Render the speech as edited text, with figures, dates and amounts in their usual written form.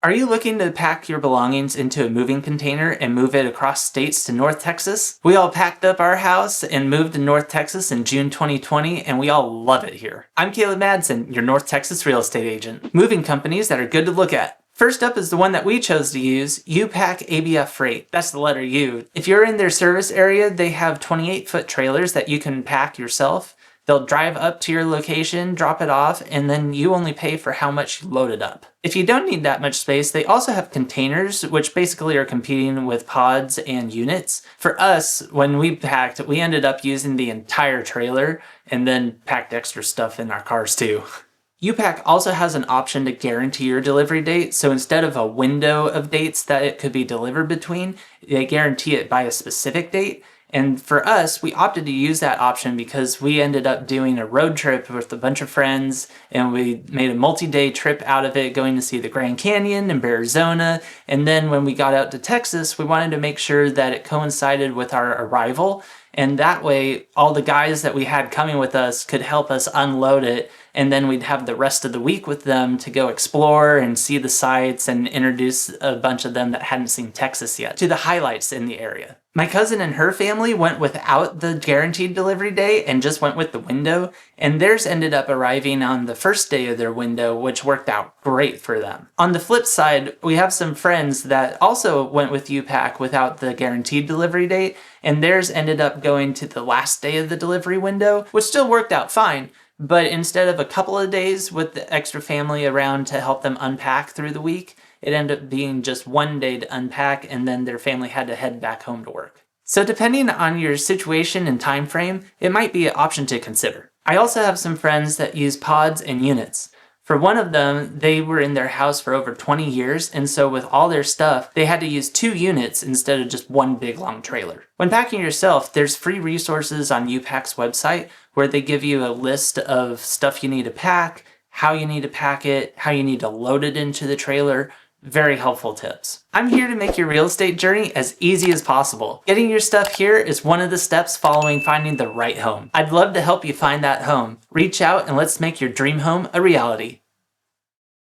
Are you looking to pack your belongings into a moving container and move it across states to North Texas? We all packed up our house and moved to North Texas in June 2020, and we all love it here. I'm Caleb Madsen, your North Texas real estate agent. Moving companies that are good to look at. First up is the one that we chose to use, U-Pack ABF Freight. That's the letter U. If you're in their service area, they have 28-foot trailers that you can pack yourself. They'll drive up to your location, drop it off, and then you only pay for how much you load it up. If you don't need that much space, they also have containers, which basically are competing with pods and units. For us, when we packed, we ended up using the entire trailer and then packed extra stuff in our cars too. U-Pack also has an option to guarantee your delivery date, so instead of a window of dates that it could be delivered between, they guarantee it by a specific date. And for us, we opted to use that option because we ended up doing a road trip with a bunch of friends, and we made a multi-day trip out of it, going to see the Grand Canyon and Arizona. And then when we got out to Texas, we wanted to make sure that it coincided with our arrival. And that way, all the guys that we had coming with us could help us unload it. And then we'd have the rest of the week with them to go explore and see the sights and introduce a bunch of them that hadn't seen Texas yet to the highlights in the area. My cousin and her family went without the guaranteed delivery day and just went with the window, and theirs ended up arriving on the first day of their window, which worked out great for them. On the flip side, we have some friends that also went with U-Pack without the guaranteed delivery date, and theirs ended up going to the last day of the delivery window, which still worked out fine. But instead of a couple of days with the extra family around to help them unpack through the week, it ended up being just one day to unpack, and then their family had to head back home to work. So depending on your situation and time frame, it might be an option to consider. I also have some friends that use pods and units. For one of them, they were in their house for over 20 years, and so with all their stuff, they had to use 2 units instead of just one big long trailer. When packing yourself, there's free resources on U-Pack's website where they give you a list of stuff you need to pack, how you need to pack it, how you need to load it into the trailer. Very helpful tips. I'm here to make your real estate journey as easy as possible. Getting your stuff here is one of the steps following finding the right home. I'd love to help you find that home. Reach out and let's make your dream home a reality.